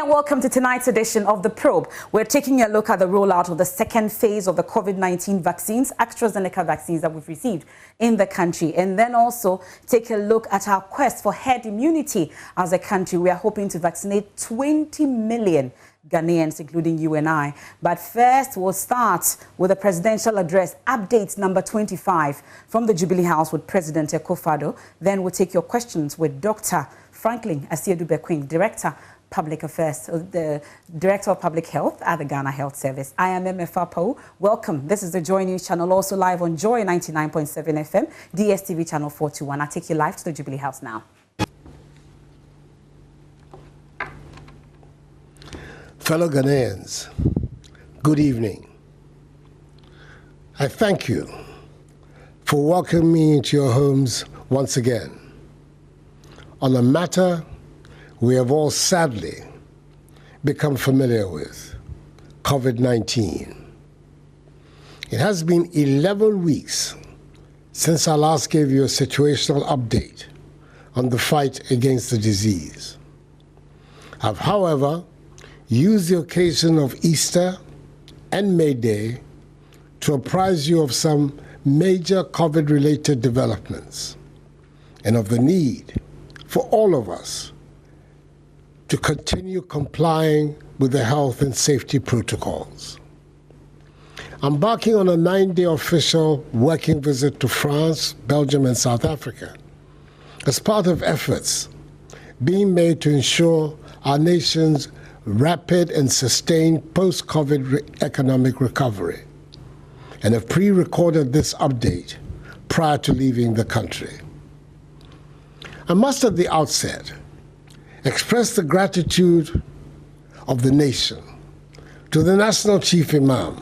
and welcome to tonight's edition of The Probe. We're taking a look at the rollout of the second phase of the Covid-19 vaccines, AstraZeneca vaccines that we've received in the country, and then also take a look at our quest for herd immunity as a country. We are hoping to vaccinate 20 million Ghanaians, including you and I. But first, we'll start with a presidential address, update number 25 from the Jubilee House with President Akufo-Addo. Then we'll take your questions with Dr. Franklin Asiedu-Bekwing, Director Public Affairs, the Director of Public Health at the Ghana Health Service. I am MFAPO. Welcome. This is the Joy News channel, also live on Joy 99.7 FM, DSTV channel 421. I take you live to the Jubilee House now. Fellow Ghanaians, good evening. I thank you for welcoming me into your homes once again on a matter we have all sadly become familiar with, COVID-19. It has been 11 weeks since I last gave you a situational update on the fight against the disease. I've, however, used the occasion of Easter and May Day to apprise you of some major COVID-related developments and of the need for all of us to continue complying with the health and safety protocols. Embarking on a 9-day official working visit to France, Belgium, and South Africa as part of efforts being made to ensure our nation's rapid and sustained post-COVID economic recovery, and have pre-recorded this update prior to leaving the country. I must at the outset express the gratitude of the nation to the National Chief Imam,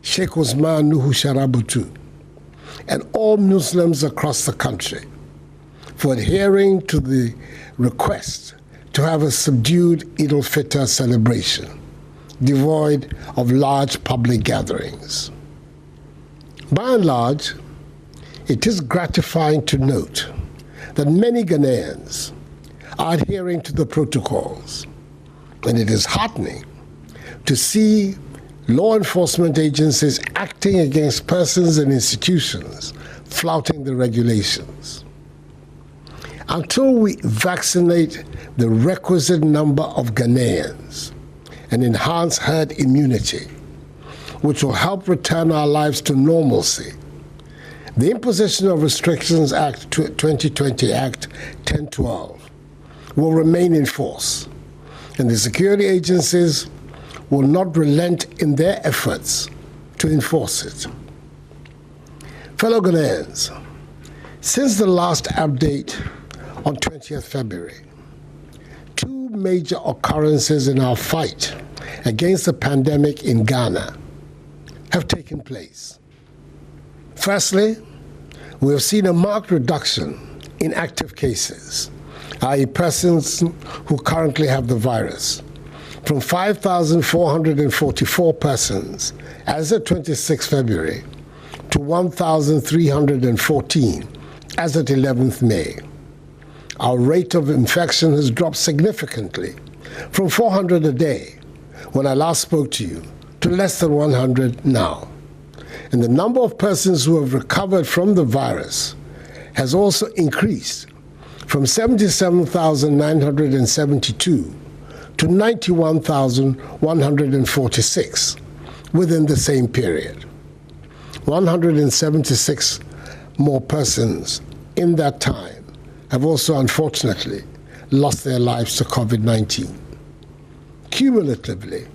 Sheikh Usman Nuhu Sharabutu, and all Muslims across the country for adhering to the request to have a subdued Eid al-Fitr celebration, devoid of large public gatherings. By and large, it is gratifying to note that many Ghanaians are adhering to the protocols, and it is heartening to see law enforcement agencies acting against persons and institutions flouting the regulations. Until we vaccinate the requisite number of Ghanaians and enhance herd immunity, which will help return our lives to normalcy, the Imposition of Restrictions Act 2020 Act 1012 will remain in force, and the security agencies will not relent in their efforts to enforce it. Fellow Ghanaians, since the last update on 20th February, two major occurrences in our fight against the pandemic in Ghana have taken place. Firstly, we have seen a marked reduction in active cases, i.e. persons who currently have the virus, from 5,444 persons as of 26 February to 1,314 as at 11th May. Our rate of infection has dropped significantly from 400 a day when I last spoke to you to less than 100 now. And the number of persons who have recovered from the virus has also increased from 77,972 to 91,146 within the same period. 176 more persons in that time have also unfortunately lost their lives to COVID-19. Cumulatively,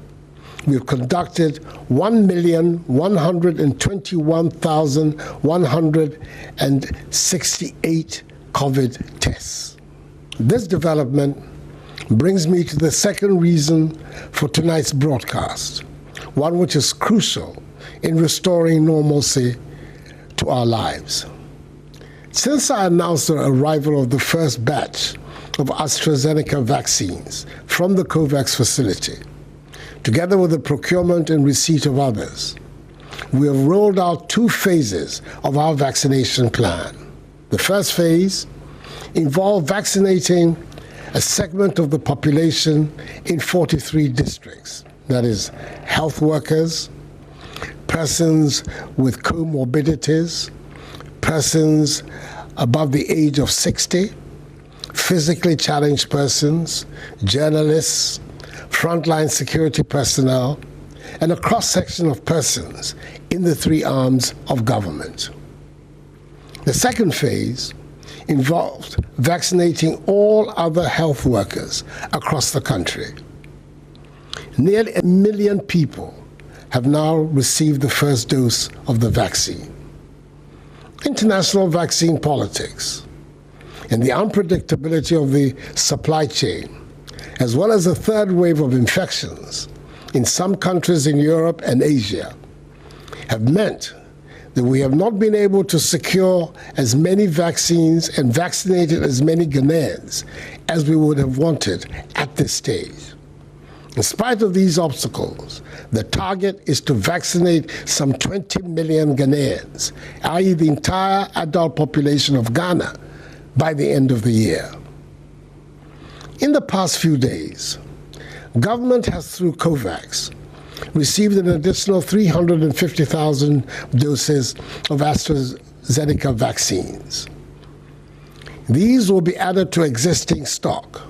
we've conducted 1,121,168 COVID tests. This development brings me to the second reason for tonight's broadcast, one which is crucial in restoring normalcy to our lives. Since I announced the arrival of the first batch of AstraZeneca vaccines from the COVAX facility, together with the procurement and receipt of others, we have rolled out two phases of our vaccination plan. The first phase involved vaccinating a segment of the population in 43 districts, that is, health workers, persons with comorbidities, persons above the age of 60, physically challenged persons, journalists, frontline security personnel, and a cross-section of persons in the three arms of government. The second phase involved vaccinating all other health workers across the country. Nearly 1 million people have now received the first dose of the vaccine. International vaccine politics and the unpredictability of the supply chain, as well as the third wave of infections in some countries in Europe and Asia, have meant that we have not been able to secure as many vaccines and vaccinated as many Ghanaians as we would have wanted at this stage. In spite of these obstacles, the target is to vaccinate some 20 million Ghanaians, i.e. the entire adult population of Ghana, by the end of the year. In the past few days, government has, through COVAX, received an additional 350,000 doses of AstraZeneca vaccines. These will be added to existing stock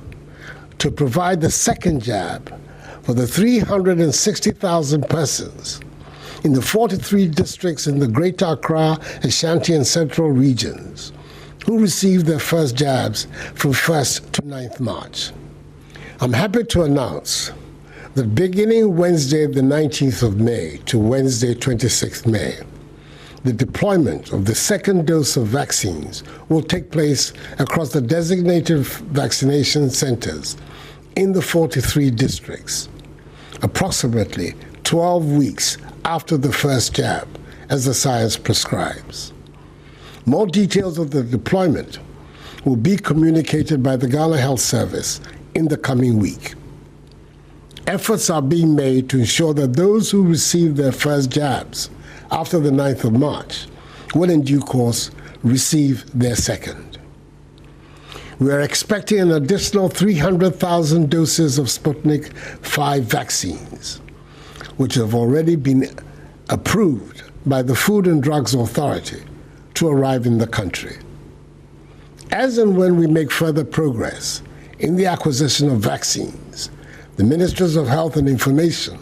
to provide the second jab for the 360,000 persons in the 43 districts in the Greater Accra, Ashanti, and Central regions who received their first jabs from 1st to 9th March. I'm happy to announce that beginning Wednesday, the 19th of May to Wednesday, 26th May, the deployment of the second dose of vaccines will take place across the designated vaccination centers in the 43 districts, approximately 12 weeks after the first jab, as the science prescribes. More details of the deployment will be communicated by the Ghana Health Service in the coming week. Efforts are being made to ensure that those who receive their first jabs after the 9th of March will in due course receive their second. We are expecting an additional 300,000 doses of Sputnik 5 vaccines, which have already been approved by the Food and Drugs Authority to arrive in the country. As and when we make further progress in the acquisition of vaccines, the Ministries of Health and Information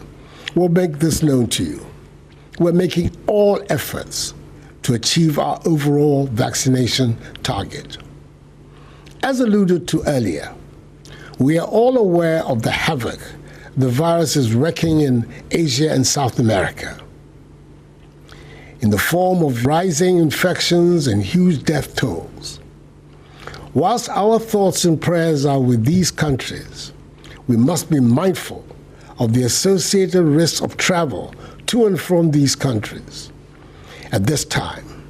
will make this known to you. We're making all efforts to achieve our overall vaccination target. As alluded to earlier, we are all aware of the havoc the virus is wreaking in Asia and South America, in the form of rising infections and huge death tolls. Whilst our thoughts and prayers are with these countries, we must be mindful of the associated risks of travel to and from these countries. At this time,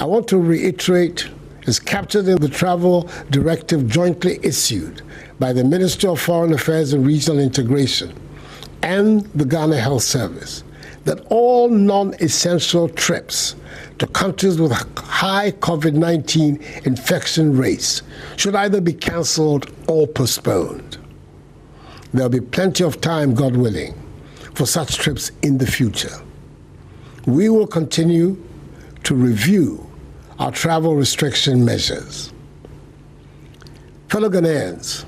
I want to reiterate, as captured in the travel directive jointly issued by the Ministry of Foreign Affairs and Regional Integration and the Ghana Health Service, that all non-essential trips to countries with high COVID-19 infection rates should either be cancelled or postponed. There'll be plenty of time, God willing, for such trips in the future. We will continue to review our travel restriction measures. Fellow Ghanaians,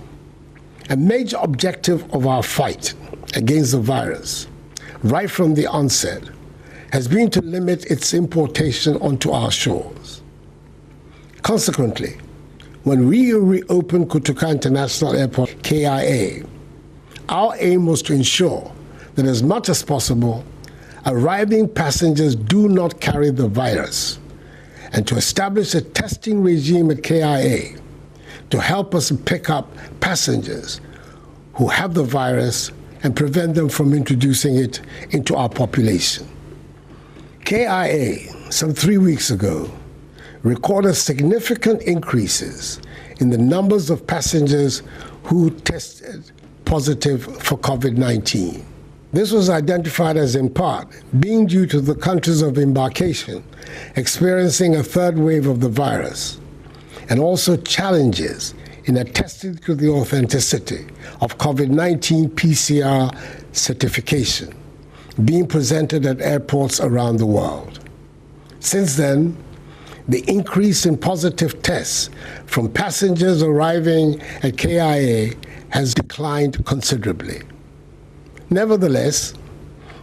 a major objective of our fight against the virus, right from the onset, has been to limit its importation onto our shores. Consequently, when we reopened Kotoka International Airport, KIA, our aim was to ensure that as much as possible, arriving passengers do not carry the virus, and to establish a testing regime at KIA to help us pick up passengers who have the virus and prevent them from introducing it into our population. KIA, some 3 weeks ago, recorded significant increases in the numbers of passengers who tested positive for COVID-19. This was identified as in part being due to the countries of embarkation experiencing a third wave of the virus, and also challenges in attesting to the authenticity of COVID-19 PCR certification being presented at airports around the world. Since then, the increase in positive tests from passengers arriving at KIA has declined considerably. Nevertheless,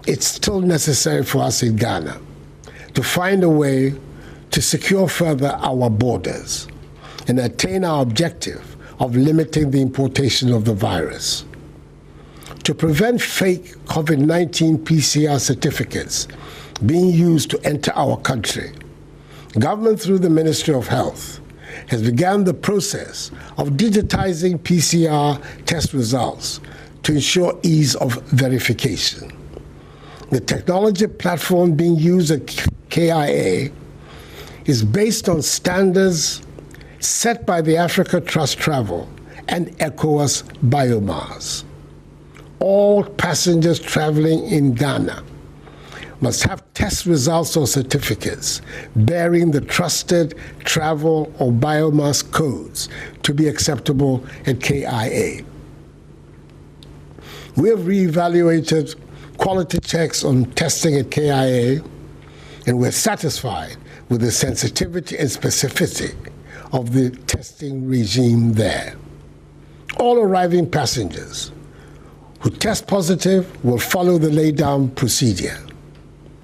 it's still necessary for us in Ghana to find a way to secure further our borders and attain our objective of limiting the importation of the virus. To prevent fake COVID-19 PCR certificates being used to enter our country, government through the Ministry of Health has begun the process of digitizing PCR test results to ensure ease of verification. The technology platform being used at KIA is based on standards set by the Africa Trust Travel and ECOWAS BioMars. All passengers traveling in Ghana must have test results or certificates bearing the trusted travel or biomass codes to be acceptable at KIA. We have reevaluated quality checks on testing at KIA, and we're satisfied with the sensitivity and specificity of the testing regime there. All arriving passengers who test positive will follow the laid-down procedure.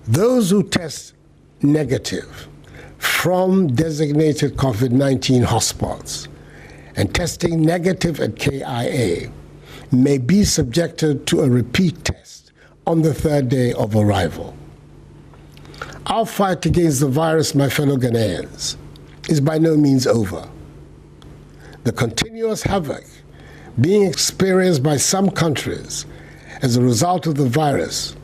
Those who test negative from designated COVID-19 hotspots and testing negative at KIA may be subjected to a repeat test on the third day of arrival. Our fight against the virus, my fellow Ghanaians, is by no means over. The continuous havoc being experienced by some countries as a result of the virus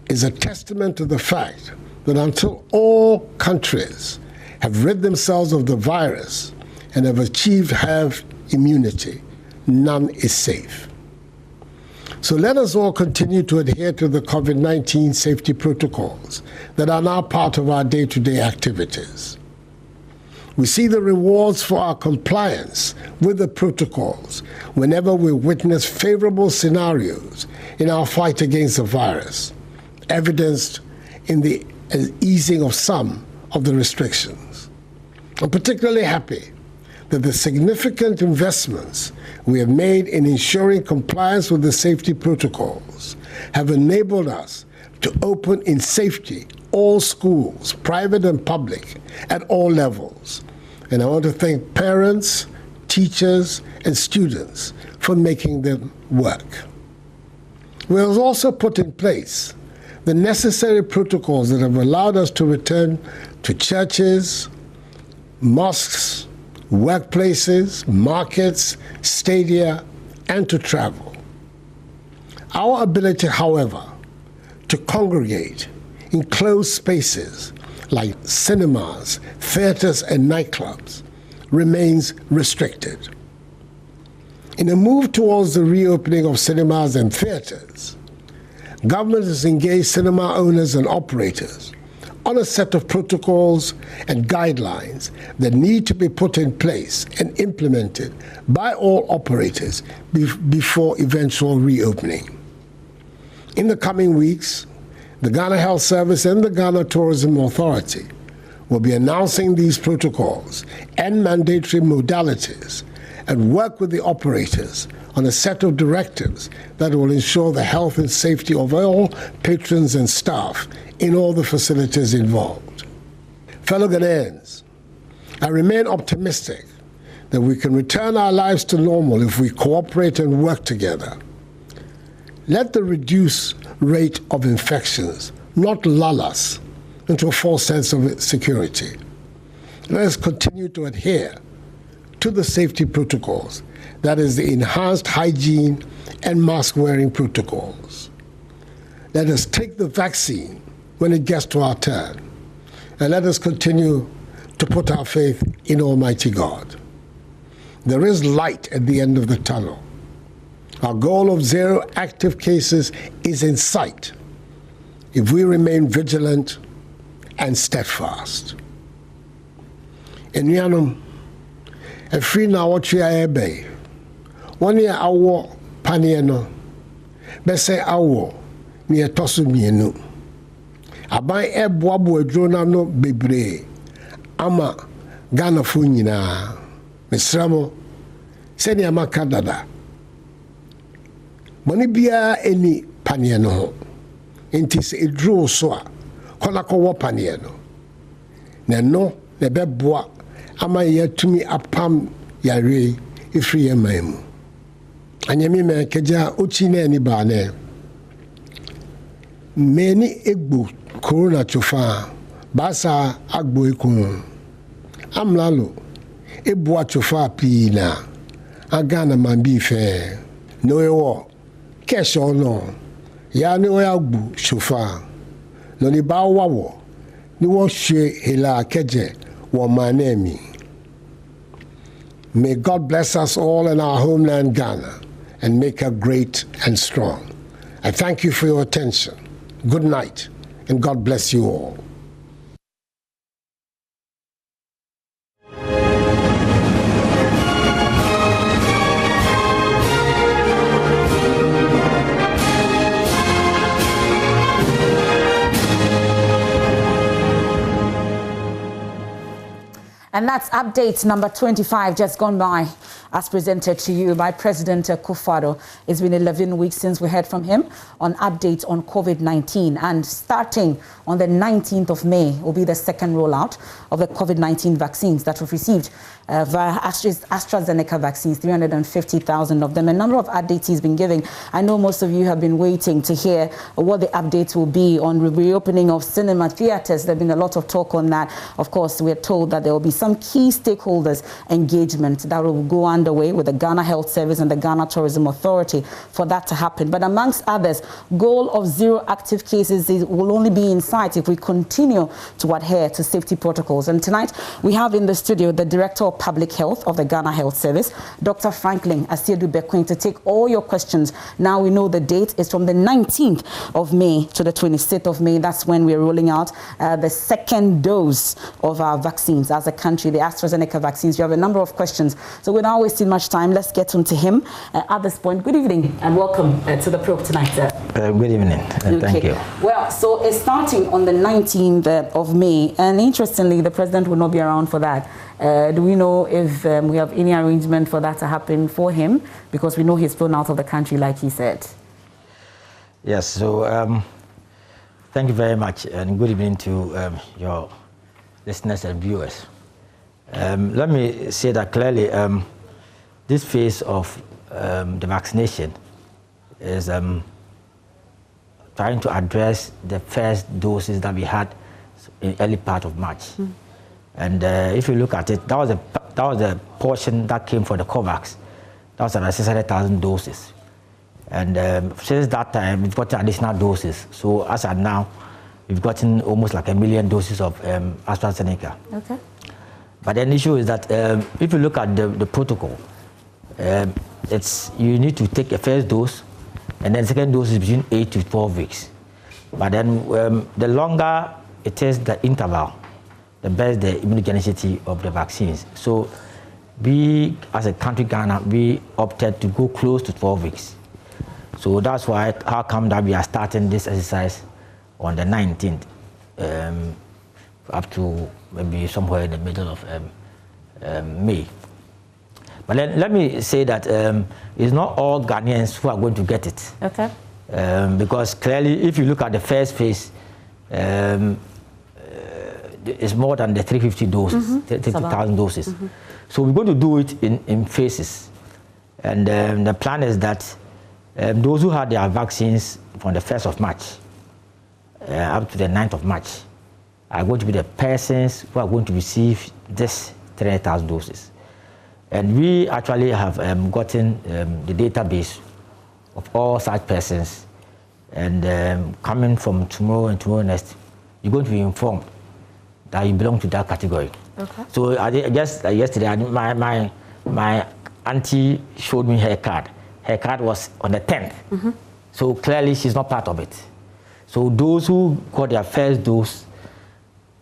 is a testament to the fact that until all countries have rid themselves of the virus and have achieved herd immunity, none is safe. So let us all continue to adhere to the COVID-19 safety protocols that are now part of our day-to-day activities. We see the rewards for our compliance with the protocols whenever we witness favorable scenarios in our fight against the virus, evidenced in the easing of some of the restrictions. I'm particularly happy that the significant investments we have made in ensuring compliance with the safety protocols have enabled us to open in safety all schools, private and public, at all levels. And I want to thank parents, teachers, and students for making them work. We have also put in place the necessary protocols that have allowed us to return to churches, mosques, workplaces, markets, stadia, and to travel. Our ability, however, to congregate in closed spaces like cinemas, theaters, and nightclubs remains restricted. In a move towards the reopening of cinemas and theaters, government has engaged cinema owners and operators on a set of protocols and guidelines that need to be put in place and implemented by all operators before eventual reopening. In the coming weeks, the Ghana Health Service and the Ghana Tourism Authority will be announcing these protocols and mandatory modalities and work with the operators on a set of directives that will ensure the health and safety of all patrons and staff in all the facilities involved. Fellow Ghanaians, I remain optimistic that we can return our lives to normal if we cooperate and work together. Let the reduced rate of infections not lull us into a false sense of security. Let us continue to adhere to the safety protocols, that is, the enhanced hygiene and mask-wearing protocols. Let us take the vaccine when it gets to our turn, and let us continue to put our faith in Almighty God. There is light at the end of the tunnel. Our goal of 0 active cases is in sight if we remain vigilant and steadfast. Enuanom, a free now what you are bay. 1 year our paniano. Best say our near Tosumienu. I buy a boabu drona no bebre. Ama Ghana Funina. Misramo. Seni amaka dada. Money bia any paniano. Intis a draw soa. Kolako wa paniano. No, the beboa. Ama ye to me apam yare ifri yemaimu. Anyami me keja uchine ni bane. Many egbo corona chofa. Basa agbo ikun. Amlalo. Ebwa chofa pina. Agana mambi fe. No ewo. Kesh or no. Ya no agbo chofa. No ni ba wawo. Ni wo she hela keje wo manemi. May God bless us all in our homeland Ghana and make her great and strong. I thank you for your attention. Good night and God bless you all. And that's update number 25 just gone by, as presented to you by President Kufuor. It's been 11 weeks since we heard from him on updates on COVID-19. And starting on the 19th of May will be the second rollout of the COVID-19 vaccines that we've received via AstraZeneca vaccines, 350,000 of them. A number of updates he's been giving. I know most of you have been waiting to hear what the updates will be on reopening of cinema theaters. There's been a lot of talk on that. Of course, we're told that there will be some key stakeholders engagement that will go underway with the Ghana Health Service and the Ghana Tourism Authority for that to happen. But amongst others, goal of 0 active cases will only be in sight if we continue to adhere to safety protocols. And tonight we have in the studio the Director of Public Health of the Ghana Health Service, Dr. Franklin Asiedu-Bekwin, to take all your questions. Now we know the date is from the 19th of May to the 26th of May. That's when we're rolling out the second dose of our vaccines as a country, the AstraZeneca vaccines. You have a number of questions. So without wasting much time, let's get on to him at this point. Good evening and welcome to the probe tonight, sir. Good evening. Thank you. Well, so it's starting on the 19th of May, and interestingly, the president will not be around for that. Do we know if we have any arrangement for that to happen for him? Because we know he's flown out of the country, like he said. Yes, so thank you very much, and good evening to your listeners and viewers. Let me say that clearly, this phase of the vaccination is trying to address the first doses that we had in early part of March. And if you look at it, that was a portion that came for the COVAX. That was about 600,000 doses. And since that time, we've gotten additional doses. So as of now, we've gotten almost like 1 million doses of AstraZeneca. Okay. But then the issue is that if you look at the protocol, you need to take a first dose, and then second dose is between 8 to 12 weeks. But then the longer it is the interval, the better the immunogenicity of the vaccines. So we, as a country, Ghana, we opted to go close to 12 weeks. So that's why, how come that we are starting this exercise on the 19th, up to maybe somewhere in the middle of May. But then let me say that it's not all Ghanaians who are going to get it. Okay. Because clearly, if you look at the first phase, it's more than the 350 doses, 30,000 doses. So we're going to do it in phases. And the plan is that those who had their vaccines from the 1st of March up to the 9th of March are going to be the persons who are going to receive this 300,000 doses. And we actually have gotten the database of all such persons. And coming from tomorrow and tomorrow next, you're going to be informed that you belong to that category. Okay. So just yesterday, my auntie showed me her card. Her card was on the 10th. So clearly she's not part of it. So those who got their first dose,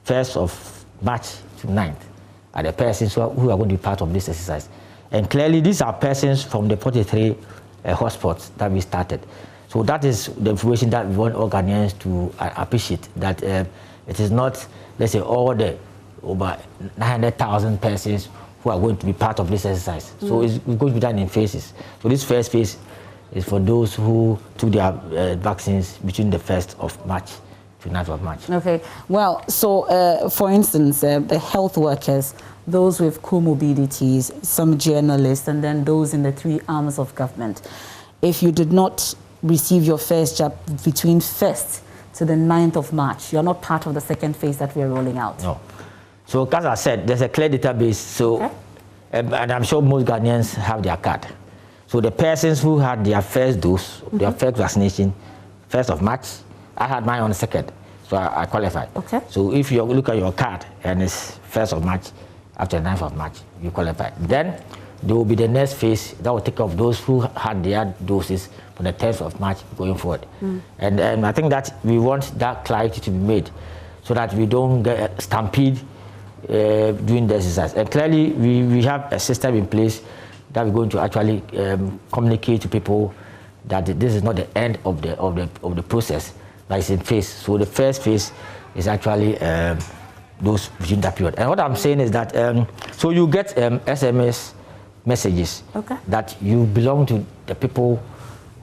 1st of March to 9th, are the persons who are going to be part of this exercise. And clearly, these are persons from the 43 hotspots that we started. So that is the information that we want all Ghanaians to appreciate, that it is not, let's say, all the over 900,000 persons who are going to be part of this exercise. So it's going to be done in phases. So this first phase is for those who took their vaccines between the 1st of March to 9th of March. Okay. Well, so for instance, the health workers, those with comorbidities, some journalists, and then those in the 3 arms of government. If you did not receive your first jab between 1st to the 9th of March, you're not part of the second phase that we're rolling out. No. So, as I said, there's a clear database. So, okay. And I'm sure most Ghanaians have their card. So the persons who had their first dose, their first vaccination, 1st of March, I had mine on the 2nd, so I qualified. Okay. So if you look at your card and it's 1st of March, after 9th of March, you qualify. Then there will be the next phase that will take care of those who had their doses from the 10th of March going forward. And I think that we want that clarity to be made so that we don't get a stampede during the exercise. And clearly, we have a system in place that we're going to actually communicate to people that this is not the end of the process, but it's in phase. So the first phase is actually those between that period. And what I'm saying is that so you get SMS messages that you belong to the people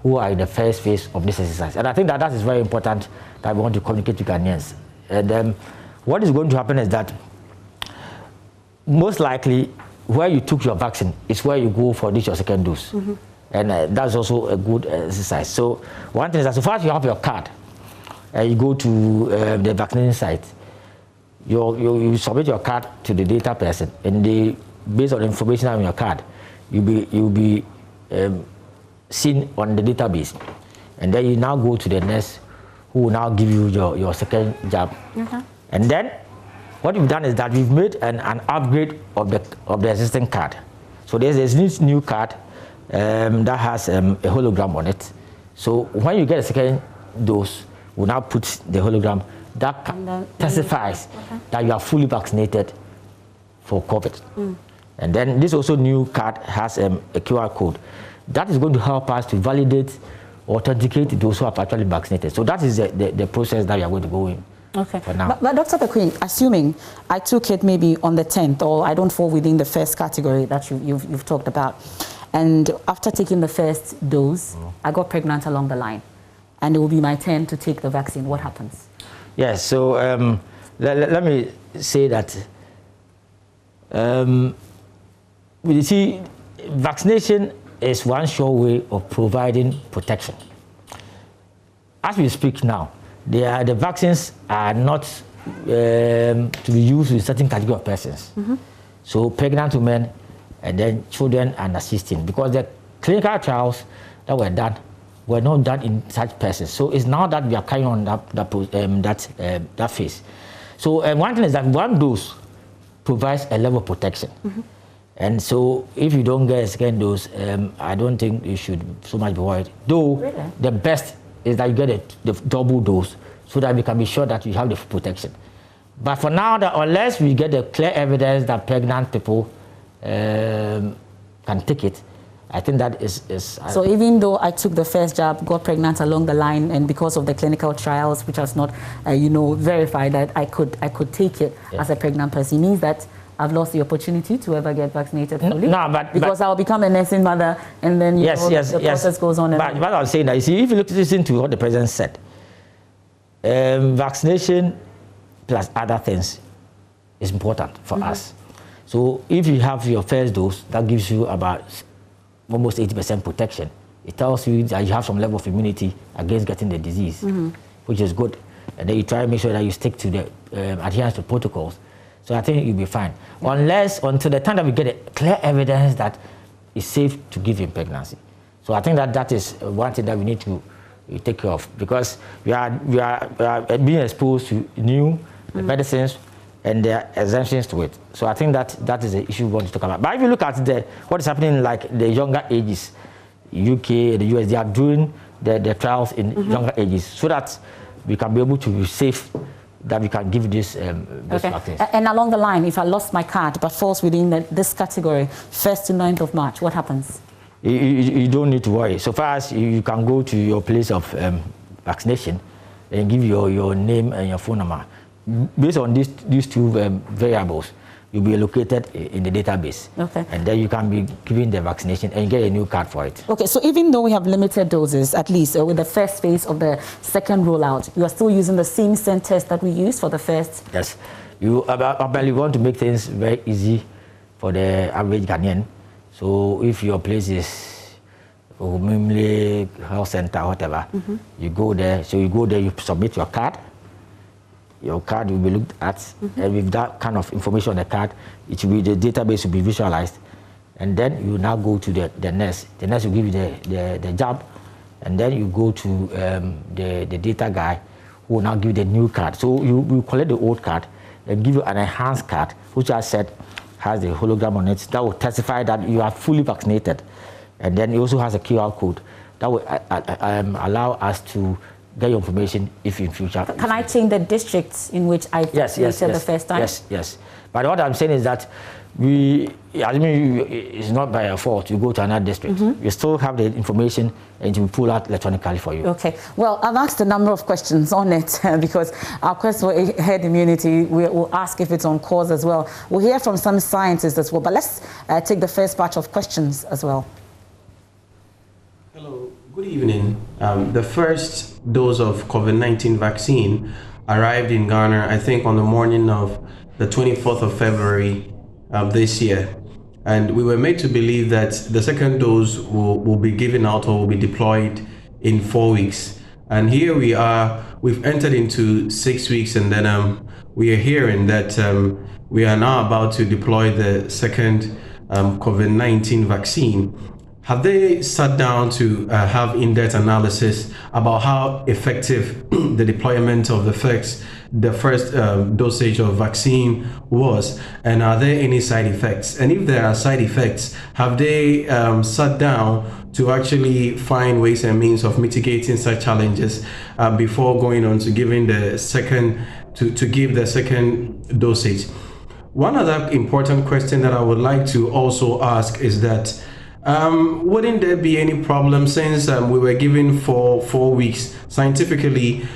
who are in the first phase of this exercise. And I think that is very important that we want to communicate to Ghanaians. And what is going to happen is that most likely where you took your vaccine is where you go for this your second dose. And that's also a good exercise. So one thing is that so far as you have your card, you go to the vaccination site, you submit your card to the data person, and they, based on the information on your card, you'll be seen on the database. And then you now go to the nurse who will now give you your second jab. And then what we've done is that we've made an upgrade of the existing card. So there's this new card that has a hologram on it. So when you get a second dose, we'll now put the hologram that testifies that you are fully vaccinated for COVID. And then this also new card has a QR code that is going to help us to validate, authenticate those who are actually vaccinated. So that is the process that we are going to go in. Okay. For now. But Dr. Bequin, assuming I took it maybe on the 10th, or I don't fall within the first category that you've talked about, and after taking the first dose, I got pregnant along the line, and it will be my turn to take the vaccine. What happens? Yes. So let me say that you see, vaccination is one sure way of providing protection. As we speak now, the vaccines are not to be used with certain category of persons. So pregnant women and then children under 16, because the clinical trials that were done were not done in such persons. So it's now that we are carrying on that phase. So one thing is that one dose provides a level of protection. And so if you don't get a second dose, I don't think you should so much be worried. Though the best is that you get the double dose so that we can be sure that you have the protection. But for now, unless we get the clear evidence that pregnant people can take it, I think that is so even though I took the first jab, got pregnant along the line, and because of the clinical trials, which was not, verified that I could take it as a pregnant person, it means that I've lost the opportunity to ever get vaccinated fully. No, because I'll become a nursing mother, and then the process goes on. But what I was saying that, you see, if you listen to what the president said, vaccination plus other things is important for us. So if you have your first dose, that gives you about almost 80% protection. It tells you that you have some level of immunity against getting the disease, which is good. And then you try to make sure that you stick to the adherence to protocols. So I think you'll be fine. Until the time that we get a clear evidence that it's safe to give in pregnancy. So I think that is one thing that we need to take care of, because we are being exposed to new medicines and there are exemptions to it. So I think that is the issue we want to talk about. But if you look at what is happening like the younger ages, UK, the US, they are doing the trials in younger ages so that we can be able to be safe that we can give this vaccine. And along the line, if I lost my card but falls within this category, 1st to 9th of March, what happens? You don't need to worry. So far as you can go to your place of vaccination and give your name and your phone number. Based on these two variables, you'll be allocated in the database. Okay. And then you can be given the vaccination and get a new card for it. Okay, so even though we have limited doses, at least with the first phase of the second rollout, you are still using the same centers that we used for the first? Yes. You want to make things very easy for the average Ghanaian. So if your place is Mimle Health Center or whatever, you go there. So you go there, you submit your card. Your card will be looked at, and with that kind of information on the card, it will be, the database will be visualized, and then you now go to the nurse. The nurse will give you the jab, and then you go to the data guy, who will now give you the new card. So you collect the old card and give you an enhanced card, which I said has the hologram on it that will testify that you are fully vaccinated, and then it also has a QR code that will allow us to get your information if in future. Can I change the districts in which I vaccinated the first time? Yes. But what I'm saying is that it's not by your fault you go to another district. You still have the information and it will pull out electronically for you. Okay. Well, I've asked a number of questions on it because our quest for herd immunity, we'll ask if it's on course as well. We'll hear from some scientists as well, but let's take the first batch of questions as well. Hello, good evening. The first dose of COVID-19 vaccine arrived in Ghana, I think, on the morning of the 24th of February this year. And we were made to believe that the second dose will be given out or will be deployed in 4 weeks. And here we are, we've entered into 6 weeks, and then we are hearing that we are now about to deploy the second COVID-19 vaccine. Have they sat down to have in-depth analysis about how effective the deployment of the first dosage of vaccine was, and are there any side effects? And if there are side effects, have they sat down to actually find ways and means of mitigating such challenges before going on to giving the second to give the second dosage? One other important question that I would like to also ask is that wouldn't there be any problem since we were given for 4 weeks? Scientifically,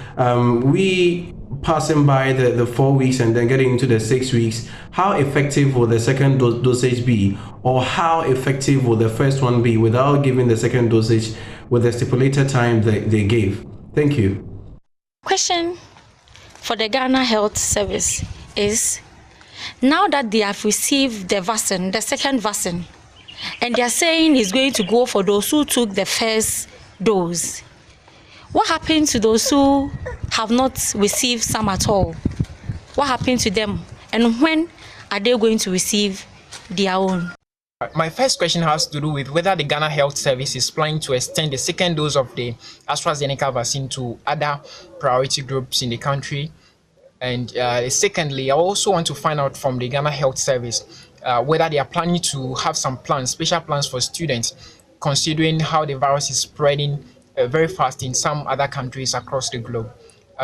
we passing by the 4 weeks and then getting into the 6 weeks, how effective will the second dosage be? Or how effective will the first one be without giving the second dosage with the stipulated time they gave? Thank you. Question for the Ghana Health Service is, now that they have received the vaccine, the second vaccine, and they are saying it's going to go for those who took the first dose, what happened to those who have not received some at all? What happened to them? And when are they going to receive their own? My first question has to do with whether the Ghana Health Service is planning to extend the second dose of the AstraZeneca vaccine to other priority groups in the country. And secondly, I also want to find out from the Ghana Health Service whether they are planning to have some plans, special plans for students, considering how the virus is spreading very fast in some other countries across the globe.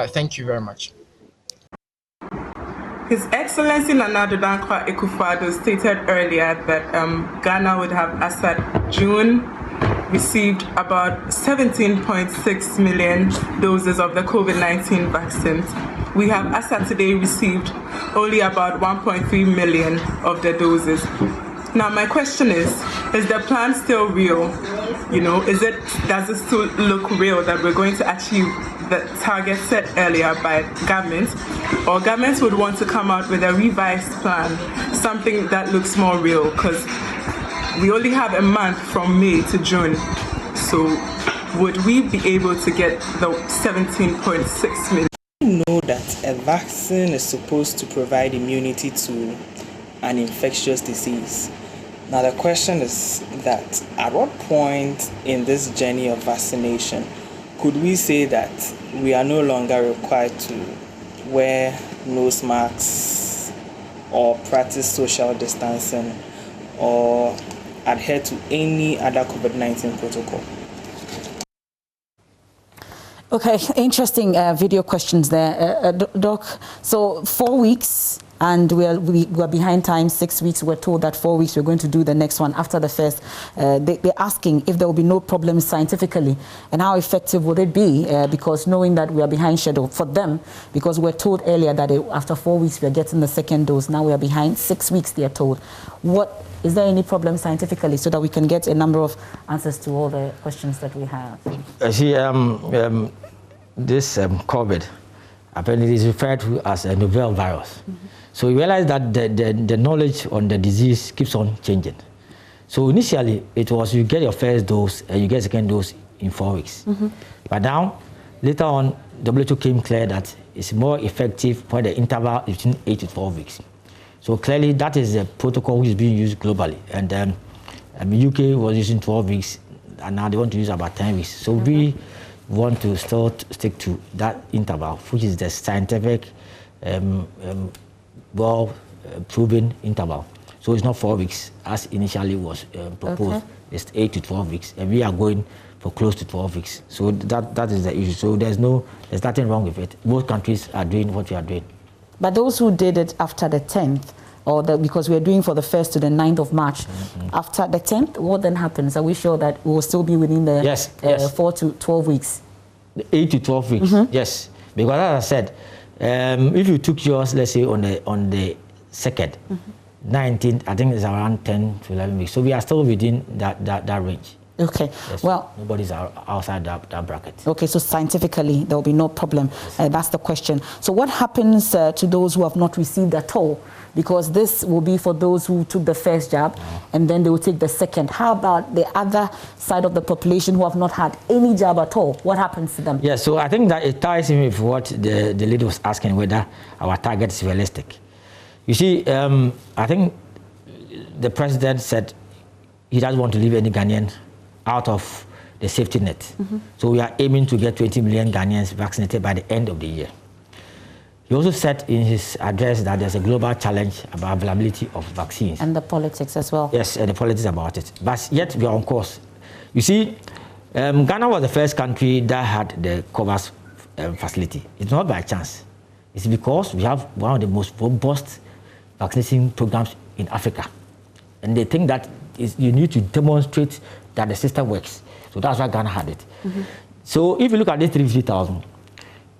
Thank you very much. His Excellency Nana Addo Dankwa Akufo-Addo stated earlier that Ghana would have, as at June, received about 17.6 million doses of the COVID-19 vaccines. We have, as at today, received only about 1.3 million of the doses. Now, my question is the plan still real? You know, does it still look real that we're going to achieve the target set earlier by government? Or governments would want to come out with a revised plan, something that looks more real? Because we only have a month from May to June. So would we be able to get the 17.6 million? We know that a vaccine is supposed to provide immunity to an infectious disease. Now the question is that at what point in this journey of vaccination could we say that we are no longer required to wear nose masks or practice social distancing or adhere to any other COVID-19 protocol? Okay, interesting video questions there, Doc. So 4 weeks, and we're behind time. 6 weeks. We're told that 4 weeks we're going to do the next one after the first. They're asking if there will be no problems scientifically, and how effective would it be? Because knowing that we are behind schedule for them, because we're told earlier that after 4 weeks we're getting the second dose. Now we are behind 6 weeks. They are told. Is there any problem scientifically, so that we can get a number of answers to all the questions that we have? See, this COVID, apparently is referred to as a novel virus. So you realize that the knowledge on the disease keeps on changing. So initially, it was you get your first dose and you get second dose in 4 weeks. But now, later on, WHO came clear that it's more effective for the interval between 8 to 12 weeks. So clearly, that is the protocol which is being used globally. And UK was using 12 weeks, and now they want to use about 10 weeks. So we want to still stick to that interval, which is the scientific, well-proven interval. So it's not 4 weeks, as initially was proposed. It's 8 to 12 weeks, and we are going for close to 12 weeks. So that is the issue. So there's nothing wrong with it. Most countries are doing what we are doing. But those who did it after the 10th, because we're doing for the 1st to the 9th of March, after the 10th, what then happens? Are we sure that we will still be within the 4 to 12 weeks? 8 to 12 weeks, yes. Because as I said, if you took yours, let's say on the 2nd, 19th, I think it's around 10 to 11 weeks. So we are still within that range. Okay, yes, well, nobody's outside that bracket. Okay, so scientifically there will be no problem. That's the question. So what happens to those who have not received at all? Because this will be for those who took the first jab, and then they will take the second. How about the other side of the population who have not had any jab at all? What happens to them? Yeah, so I think that it ties in with what the lady was asking, whether our target is realistic. You see, I think the president said he doesn't want to leave any Ghanaian out of the safety net. So we are aiming to get 20 million Ghanaians vaccinated by the end of the year. He also said in his address that there's a global challenge about availability of vaccines. And the politics as well. Yes, and the politics about it. But yet we are on course. You see, Ghana was the first country that had the COVAX facility. It's not by chance. It's because we have one of the most robust vaccination programs in Africa. And they think that you need to demonstrate that the system works. So that's why Ghana had it. So if you look at this 350,000,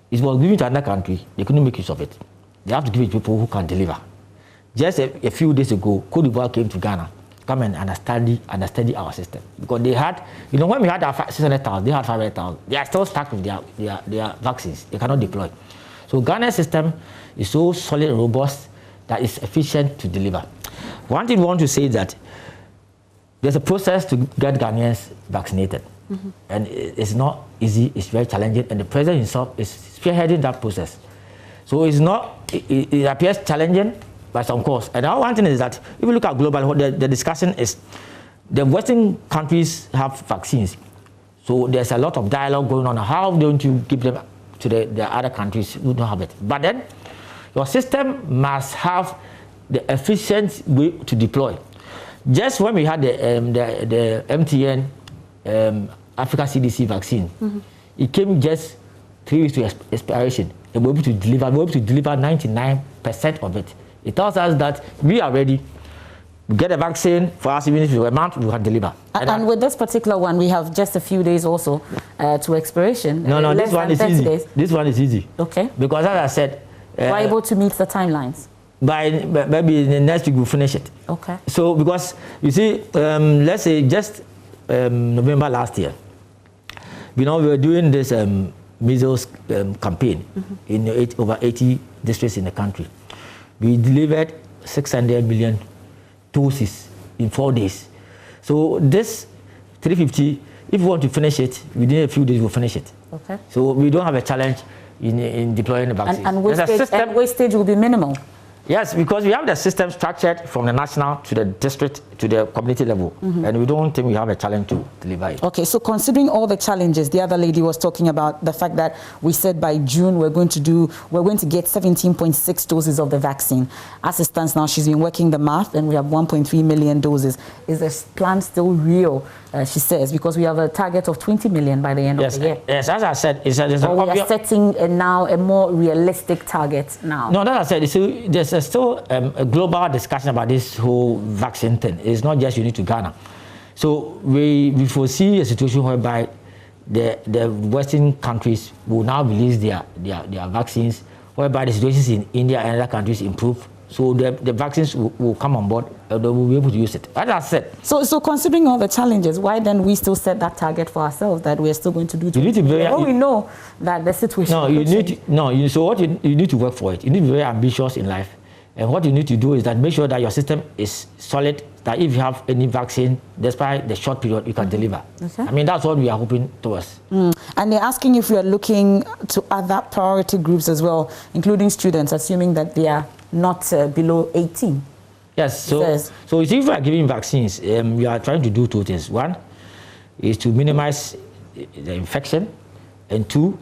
it was given to another country, they couldn't make use of it. They have to give it to people who can deliver. Just a few days ago, Cote d'Ivoire came to Ghana, come and understudy our system. Because they had, when we had our 600,000, they had 500,000. They are still stuck with their vaccines. They cannot deploy. So Ghana's system is so solid and robust that it's efficient to deliver. One thing we want to say is that there's a process to get Ghanaians vaccinated. And it's not easy, it's very challenging, and the president himself is spearheading that process. So it appears challenging, but it's on course. And our one thing is that if you look at global, the discussion is the Western countries have vaccines. So there's a lot of dialogue going on. How don't you give them to the other countries who don't have it? But then your system must have the efficient way to deploy. Just when we had the MTN Africa CDC vaccine, it came just 3 weeks to expiration, and we're able to deliver 99% of it. It tells us that we are ready. We get a vaccine for us, even if it's a month, we can deliver. And with this particular one, we have just a few days also to expiration. No, this one is easy. Days. This one is easy. Okay. Because as I said, we're able to meet the timelines. By maybe in the next week we'll finish it. Okay. So because you see, let's say just November last year, we were doing this measles campaign in over 80 districts in the country. We delivered 600 million doses in 4 days. So this 350, if we want to finish it within a few days, we'll finish it. Okay. So we don't have a challenge in deploying the vaccine. And wastage will be minimal. Yes, because we have the system structured from the national to the district to the community level, and we don't think we have a challenge to deliver it. Okay, so considering all the challenges, the other lady was talking about the fact that we said by June we're going to get 17.6 doses of the vaccine. As it stands now, she's been working the math, and we have 1.3 million doses. Is this plan still real? She says, because we have a target of 20 million by the end of the year. Yes, as I said, we are setting now a more realistic target now. No, as I said, there's still a global discussion about this whole vaccine thing. It's not just unique to Ghana. So we foresee a situation whereby the Western countries will now release their vaccines, whereby the situations in India and other countries improve. So the vaccines will come on board and they will be able to use it. As I said. So considering all the challenges, why then we still set that target for ourselves that we're still going to do? You need to be very, we know that the situation. No, so what you need to work for it. You need to be very ambitious in life. And what you need to do is that make sure that your system is solid, that if you have any vaccine, despite the short period, you can deliver. Okay. I mean, that's what we are hoping towards. And they're asking if we are looking to other priority groups as well, including students, assuming that they are not below 18. Yes, so you see, if we are giving vaccines, we are trying to do two things. One is to minimize the infection, and two,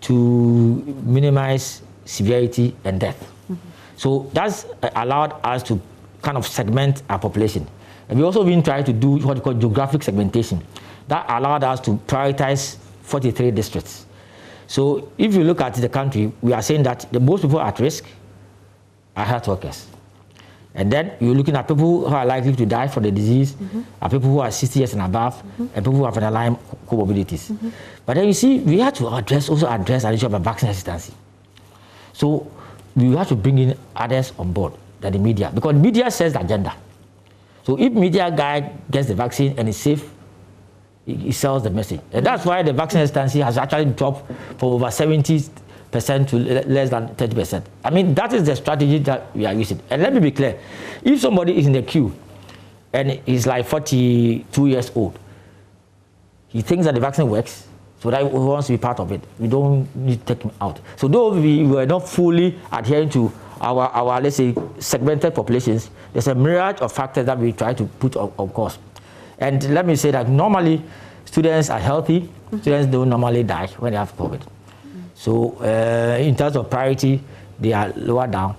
to minimize severity and death. So that's allowed us to kind of segment our population. And we also been trying to do what we call geographic segmentation. That allowed us to prioritize 43 districts. So if you look at the country, we are saying that the most people at risk are health workers. And then you're looking at people who are likely to die from the disease, are people who are 60 years and above, and people who have underlying comorbidities. But then you see, we have to also address the issue of vaccine hesitancy. So we have to bring in others on board, than the media, because media says the agenda. So if media guy gets the vaccine and it's safe, he sells the message. And that's why the vaccine hesitancy has actually dropped from over 70% to less than 30%. I mean, that is the strategy that we are using. And let me be clear, if somebody is in the queue and he's like 42 years old, he thinks that the vaccine works, so that he wants to be part of it. We don't need to take him out. So though we were not fully adhering to our let's say, segmented populations, there's a myriad of factors that we try to put on course. And let me say that normally students are healthy. Students don't normally die when they have COVID. So in terms of priority, they are lower down.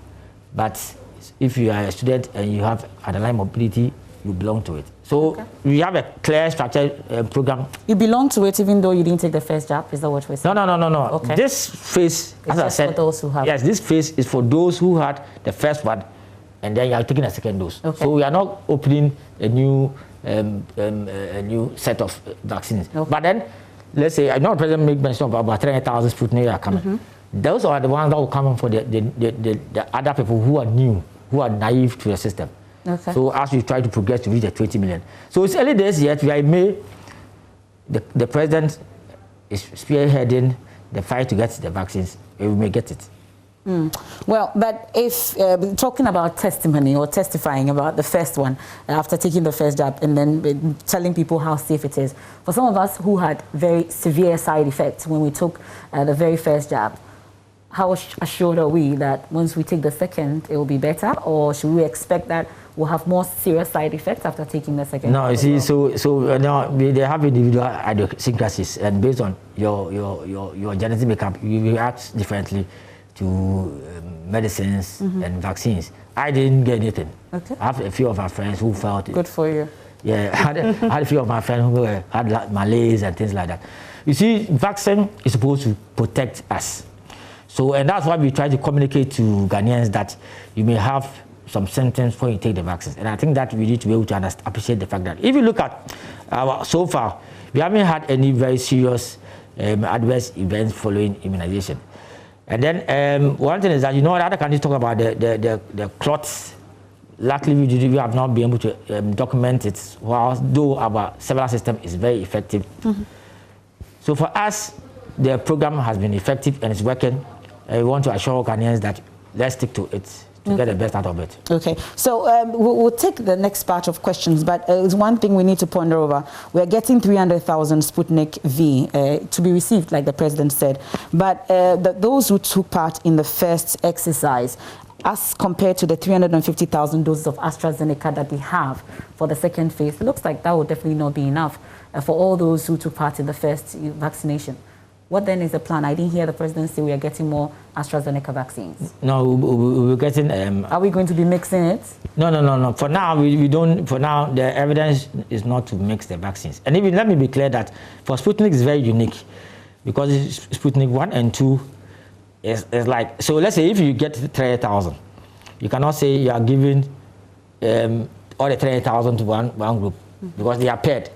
But if you are a student and you have underlying mobility, you belong to it. So we have a clear structured program. You belong to it even though you didn't take the first jab? Is that what we're saying? No. Okay. This phase, as I said, for those who have. Yes, this phase is for those who had the first one and then you are taking a second dose. Okay. So we are not opening a new set of vaccines. Okay. But then, let's say, I know the President made mention of about 300,000 Sputnik are coming. Those are the ones that will come for the other people who are new, who are naive to the system. Okay. So as we try to progress to reach the 20 million. So it's early days yet. We are in May. The President is spearheading the fight to get the vaccines. We may get it. Well, but if talking about testimony or testifying about the first one after taking the first jab and then telling people how safe it is, for some of us who had very severe side effects when we took the very first jab, how assured are we that once we take the second, it will be better, or should we expect that we'll have more serious side effects after taking the second? No, you see, so now they have individual idiosyncrasies, and based on your genetic makeup, you react differently to medicines and vaccines. I didn't get anything. Okay. I have a few of my friends who felt it. Good for you. Yeah, I had a few of my friends who had malaise and things like that. You see, vaccine is supposed to protect us. So, and that's why we try to communicate to Ghanaians that you may have some symptoms when you take the vaccines. And I think that we need to be able to appreciate the fact that if you look at so far, we haven't had any very serious adverse events following immunization. And then one thing is that, you know, other countries talk about the clots. Luckily, we have not been able to document it, though our several system is very effective. So for us, the program has been effective and it's working. We want to assure Ghanaians that let's stick to it to get the best out of it. Okay, so we'll take the next part of questions, but it's one thing we need to ponder over. We're getting 300,000 Sputnik V to be received, like the President said, but those who took part in the first exercise, as compared to the 350,000 doses of AstraZeneca that we have for the second phase, it looks like that would definitely not be enough for all those who took part in the first vaccination. What then is the plan? I didn't hear the president say we are getting more AstraZeneca vaccines. No, we're getting... are we going to be mixing it? No. For now, we don't... For now, the evidence is not to mix the vaccines. And even let me be clear that for Sputnik, it's very unique because Sputnik 1 and 2 is like... So let's say if you get 30,000, you cannot say you are giving all the 30,000 to one group because they are paired.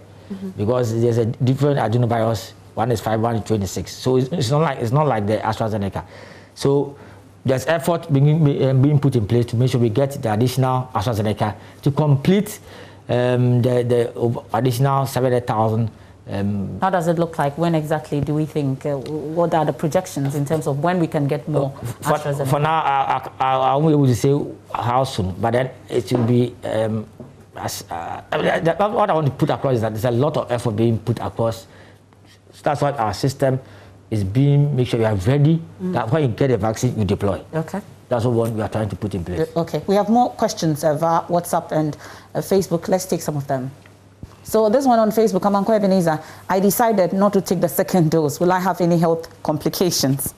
Because there's a different adenovirus. One is 5, one is 26. So it's not like the AstraZeneca. So there's effort being put in place to make sure we get the additional AstraZeneca to complete the additional 700,000. How does it look like? When exactly do we think? What are the projections in terms of when we can get more AstraZeneca? For now, I won't be able to say how soon, but then it will be. What I want to put across is that there's a lot of effort being put across. So that's why our system is being, make sure you are ready, that when you get a vaccine, you deploy. Okay. That's what we are trying to put in place. Okay. We have more questions via WhatsApp and Facebook. Let's take some of them. So this one on Facebook, Amanko Ebenezer, I decided not to take the second dose. Will I have any health complications?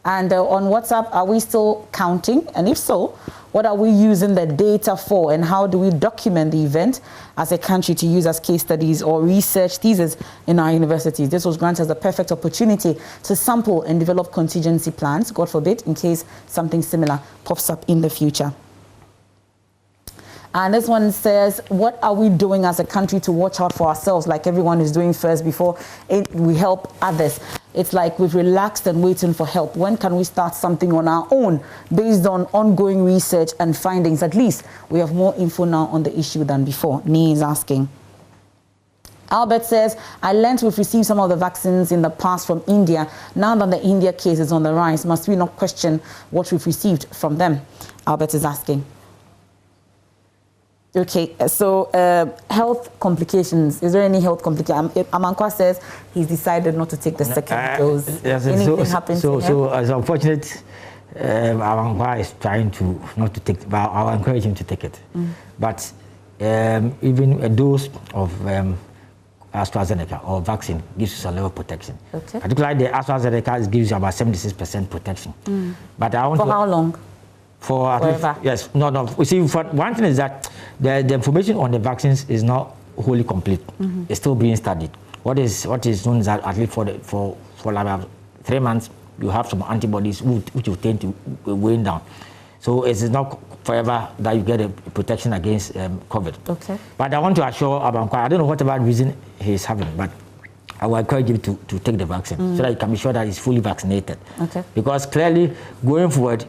And on WhatsApp, are we still counting? And if so, what are we using the data for? And how do we document the event as a country to use as case studies or research theses in our universities? This was granted as a perfect opportunity to sample and develop contingency plans, God forbid, in case something similar pops up in the future. And this one says, what are we doing as a country to watch out for ourselves, like everyone is doing first before we help others? It's like we've relaxed and waiting for help. When can we start something on our own based on ongoing research and findings? At least we have more info now on the issue than before. Nee is asking. Albert says, I learned we've received some of the vaccines in the past from India. Now that the India case is on the rise, must we not question what we've received from them? Albert is asking. Okay, so health complications. Is there any health complication? Amankwa says he's decided not to take the second dose. Anything happened to him? So as unfortunate, Amankwa is trying to not to take, but I'll encourage him to take it. But even a dose of AstraZeneca or vaccine gives you a level of protection. Okay. Particularly the AstraZeneca gives you about 76% protection. But I want for how long? For at least, yes, no. You see, for one thing is that the information on the vaccines is not wholly complete. It's still being studied. What is known is that at least for about 3 months, you have some antibodies which will tend to wane down. So it is not forever that you get a protection against COVID. Okay. But I want to assure Abankwa, I don't know whatever reason he's having, but I will encourage him to take the vaccine so that you can be sure that he's fully vaccinated. Okay. Because clearly, going forward,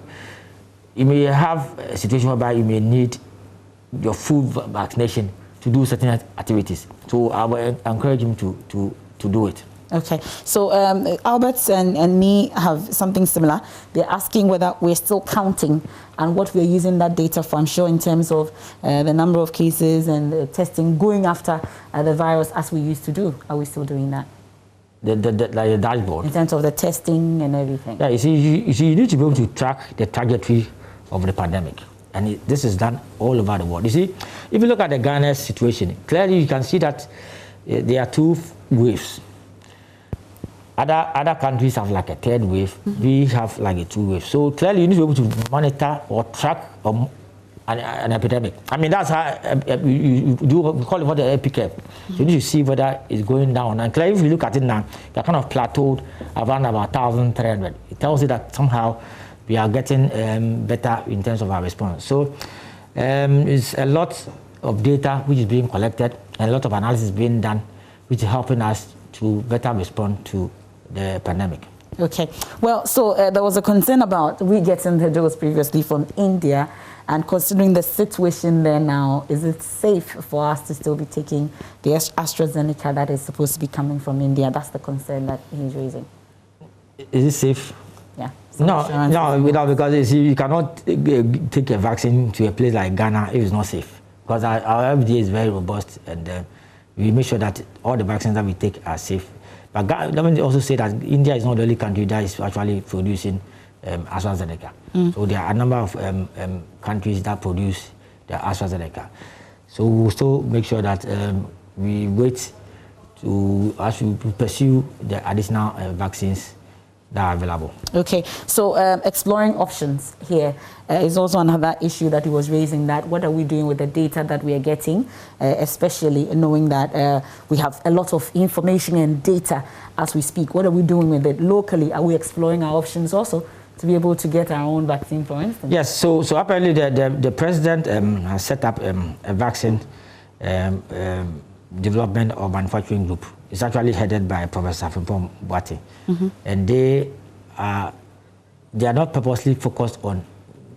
you may have a situation whereby you may need your full vaccination to do certain activities. So I will encourage him to do it. Okay. So Albert and me have something similar. They're asking whether we're still counting and what we're using that data for. I'm sure in terms of the number of cases and the testing, going after the virus as we used to do. Are we still doing that? Like the dashboard? In terms of the testing and everything. Yeah, you see, you need to be able to track the trajectory of the pandemic. And this is done all over the world. You see, if you look at the Ghana situation, clearly you can see that there are 2 waves. Other countries have like a 3rd wave. We have like a 2 wave. So clearly you need to be able to monitor or track an epidemic. I mean, that's how you do, we call it what the epic curve. So you need to see whether it's going down. And clearly if you look at it now, they're kind of plateaued around about 1,300. It tells you that somehow we are getting better in terms of our response. So it's a lot of data which is being collected and a lot of analysis being done, which is helping us to better respond to the pandemic. Okay. Well, so there was a concern about we getting the dose previously from India, and considering the situation there now, is it safe for us to still be taking the AstraZeneca that is supposed to be coming from India? That's the concern that he's raising. Is it safe? Yeah. No, because you cannot take a vaccine to a place like Ghana if it's not safe. Because our FDA is very robust, and we make sure that all the vaccines that we take are safe. But let me also say that India is not the only country that is actually producing AstraZeneca. So there are a number of countries that produce the AstraZeneca. So we'll still make sure that we wait to actually pursue the additional vaccines that are available. Okay, so exploring options here is also another issue that he was raising, that what are we doing with the data that we are getting, especially knowing that we have a lot of information and data as we speak. What are we doing with it locally? Are we exploring our options also to be able to get our own vaccine, for instance? Yes, so apparently the president has set up a vaccine development or manufacturing group. It's actually headed by Professor Frimpong Boateng, and they are not purposely focused on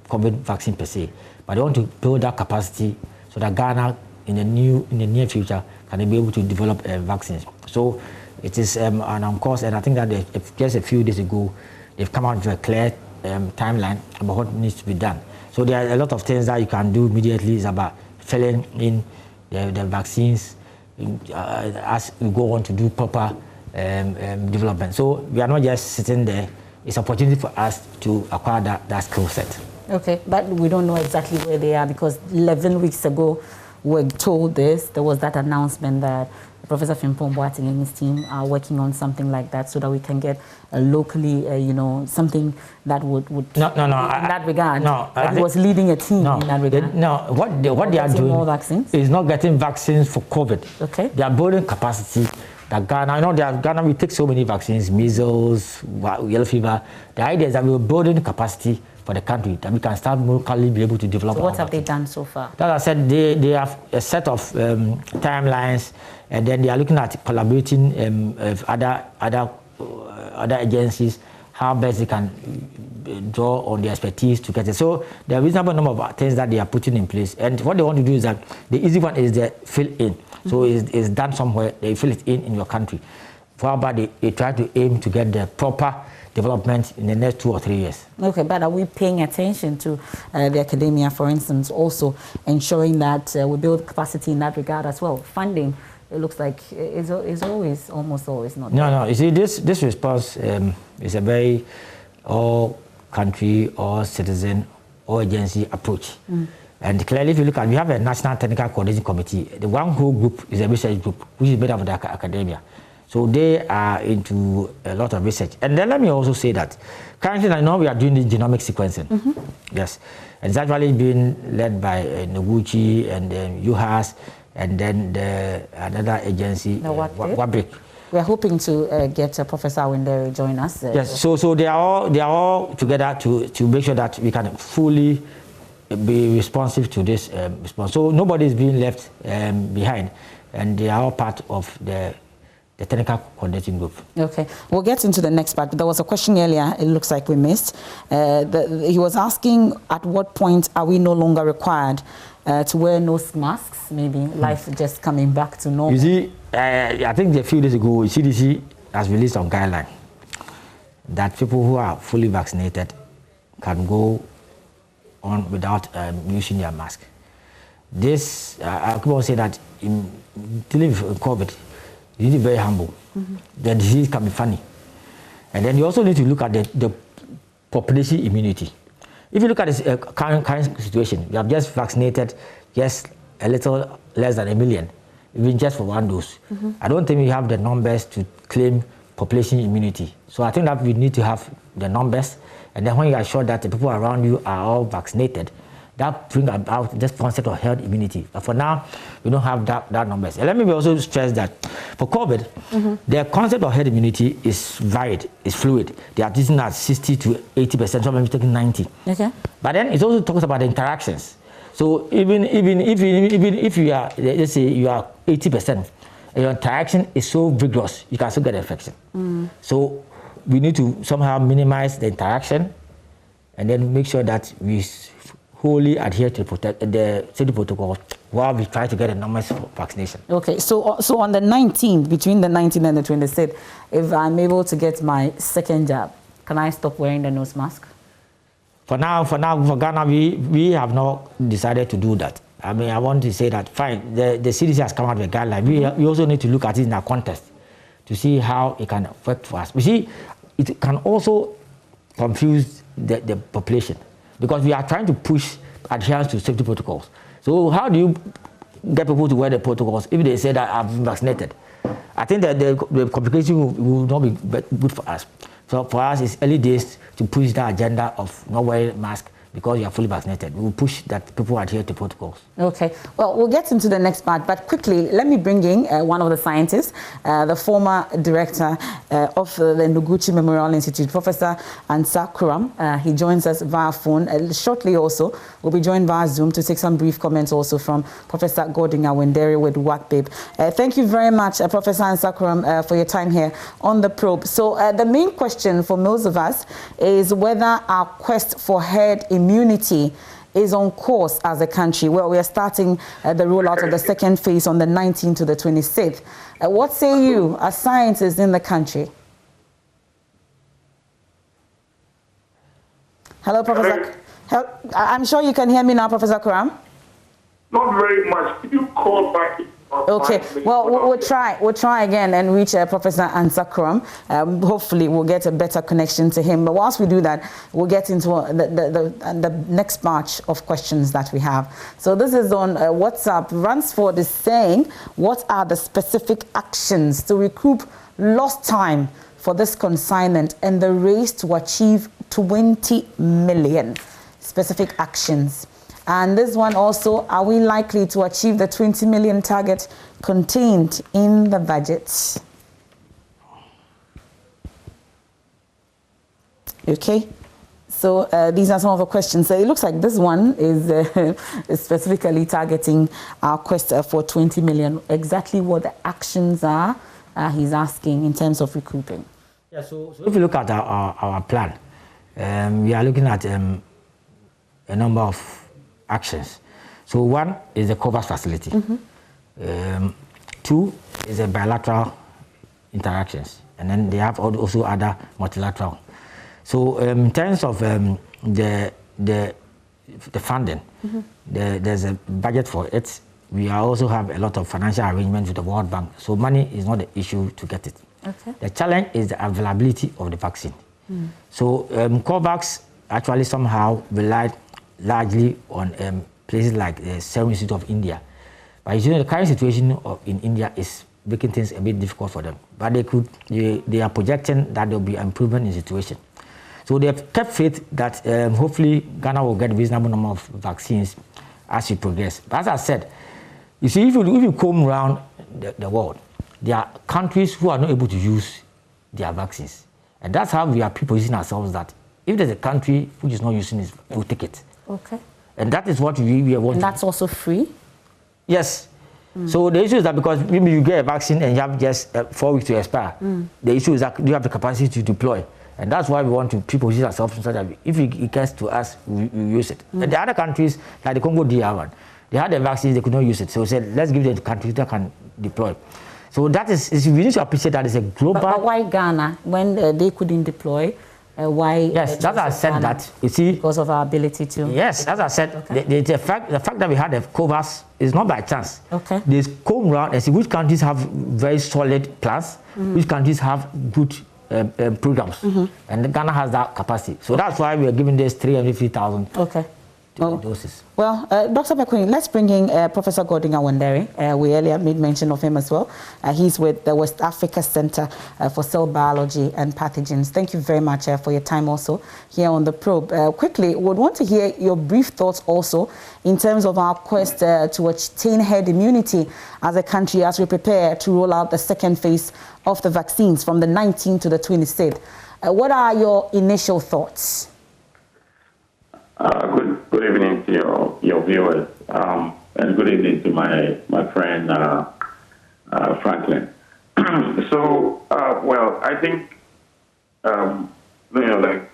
COVID vaccine per se, but they want to build that capacity so that Ghana in the near future can be able to develop vaccines. So it is on course, and I think that just a few days ago they've come out with a clear timeline about what needs to be done. So there are a lot of things that you can do immediately. It's about filling in the vaccines as we go on to do proper development. So we are not just sitting there. It's an opportunity for us to acquire that skill set. Okay, but we don't know exactly where they are, because 11 weeks ago we were told this. There was that announcement that Professor Frimpong Boateng and his team are working on something like that so that we can get locally, something that would in that regard. No, he was leading a team in that regard. What they are doing more vaccines? Is not getting vaccines for COVID. Okay. They are building capacity. That Ghana, we take so many vaccines, measles, yellow fever. The idea is that we're building capacity for the country, that we can start locally be able to develop. So what have they done so far? As I said, they have a set of timelines, and then they are looking at collaborating with other agencies, how best they can draw on their expertise to get it. So there are a reasonable number of things that they are putting in place, and what they want to do is that the easy one is the fill in. So it's done somewhere, they fill it in your country. However, they try to aim to get the proper development in the next 2 or 3 years. Okay, but are we paying attention to the academia, for instance, also ensuring that we build capacity in that regard as well? Funding, it looks like, is almost always not there. No, you see, this response is a very all-country, all-citizen, all-agency approach. And clearly, if you look at, we have a National Technical Coordinating Committee. The one whole group is a research group, which is made up of the academia. So they are into a lot of research. And then let me also say that currently I know we are doing the genomic sequencing. Yes. And it's actually being led by Noguchi and UHAS and then another agency, WABRIC. We are hoping to get Professor Awindere join us. Yes. So they are all together to make sure that we can fully be responsive to this response. So nobody is being left behind, and they are all part of the technical coordinating group. Okay, we'll get into the next part. But there was a question earlier, it looks like we missed. He was asking at what point are we no longer required to wear nose masks, maybe life just coming back to normal. You see, I think a few days ago, CDC has released some guideline that people who are fully vaccinated can go on without using their mask. This, I could say that in dealing with COVID, you need to be very humble. The disease can be funny. And then you also need to look at the population immunity. If you look at this current situation, we have just vaccinated just a little less than 1 million, even just for 1 dose. I don't think we have the numbers to claim population immunity. So I think that we need to have the numbers, and then when you are sure that the people around you are all vaccinated, that brings about this concept of herd immunity. But for now, we don't have that numbers. And let me also stress that for COVID, the concept of herd immunity is varied, is fluid. They are using at 60 to 80%, sometimes taking 90. Okay. But then it also talks about the interactions. So even if you are, let's say you are 80%, and your interaction is so vigorous, you can still get infection. So we need to somehow minimize the interaction, and then make sure that we wholly adhere to the safety protocol while we try to get a numbers for vaccination. Okay, so on the 19th, between the 19th and the 26th, if I'm able to get my second jab, can I stop wearing the nose mask? For now, for Ghana, we have not decided to do that. I mean, I want to say that, fine, the CDC has come out with a guideline. We also need to look at it in our context to see how it can affect for us. You see, it can also confuse the population, because we are trying to push adherence to safety protocols. So how do you get people to wear the protocols if they say that I've been vaccinated? I think that the complication will not be good for us. So for us, it's early days to push the agenda of not wearing mask because you are fully vaccinated. We will push that people adhere to protocols. Okay. Well, we'll get into the next part, but quickly, let me bring in one of the scientists, the former director of the Noguchi Memorial Institute, Professor Ansah Kuram. He joins us via phone. Shortly also, we'll be joined via Zoom to take some brief comments also from Professor Godwin Awendere with WACBIB. Thank you very much, Professor Ansah Kuram, for your time here on The Probe. So the main question for most of us is whether our quest for herd immunity is on course as a country. Well, we are starting the rollout of the second phase on the 19th to the 26th. What say you as scientists in the country? Hello, Professor. I'm sure you can hear me now, Professor Kuram. Not very much. Could you call back? Okay, well, we'll try again and reach Professor Ansah Kuram. Hopefully we'll get a better connection to him. But whilst we do that, we'll get into the next batch of questions that we have. So this is on WhatsApp. Ransford is saying, what are the specific actions to recoup lost time for this consignment and the race to achieve 20 million? Specific actions. And this one also, are we likely to achieve the 20 million target contained in the budget? Okay, so these are some of the questions. So it looks like this one is specifically targeting our quest for 20 million. Exactly what the actions are, he's asking in terms of recouping. Yeah, so if you look at our plan, we are looking at a number of actions. So one is the COVAX facility. Two is the bilateral interactions, and then they have also other multilateral. So in terms of the funding, there's a budget for it. We also have a lot of financial arrangements with the World Bank. So money is not the issue to get it. Okay. The challenge is the availability of the vaccine. So COVAX actually somehow relied largely on places like the Serum Institute of India. But you know, the current situation in India is making things a bit difficult for them. But they are projecting that there will be an improvement in the situation. So they have kept faith that hopefully Ghana will get a reasonable number of vaccines as we progress. But as I said, you see, if you comb around the world, there are countries who are not able to use their vaccines. And that's how we are positioning ourselves, that if there's a country which is not using it, we'll take it. Okay. And that is what we are wanting. And that's also free? Yes. So the issue is that because maybe you get a vaccine and you have just 4 weeks to expire, the issue is that you have the capacity to deploy. And that's why we want to position ourselves so that if it gets to us, we use it. And the other countries, like the Congo DR, they had the vaccines, they could not use it. So we said, let's give the countries that can deploy. So that is we need to appreciate that it's a global. But why Ghana when they couldn't deploy? Why? Yes, that's I said Ghana, that. You see, because of our ability to. Yes, as I said, okay. the fact that we had the COVAX is not by chance. Okay. They come around and see which countries have very solid plans, which countries have good programs, and Ghana has that capacity. So that's why we are giving this 350,000. Okay. Doses. Well, Dr. Bekwin, let's bring in Professor Godwin Awendere. We earlier made mention of him as well. He's with the West Africa Center for Cell Biology and Pathogens. Thank you very much for your time also here on The Probe. Quickly, we would want to hear your brief thoughts also in terms of our quest to attain herd immunity as a country as we prepare to roll out the second phase of the vaccines from the 19th to the 26th. What are your initial thoughts? Good evening to your viewers, and good evening to my friend Franklin. So, well, I think like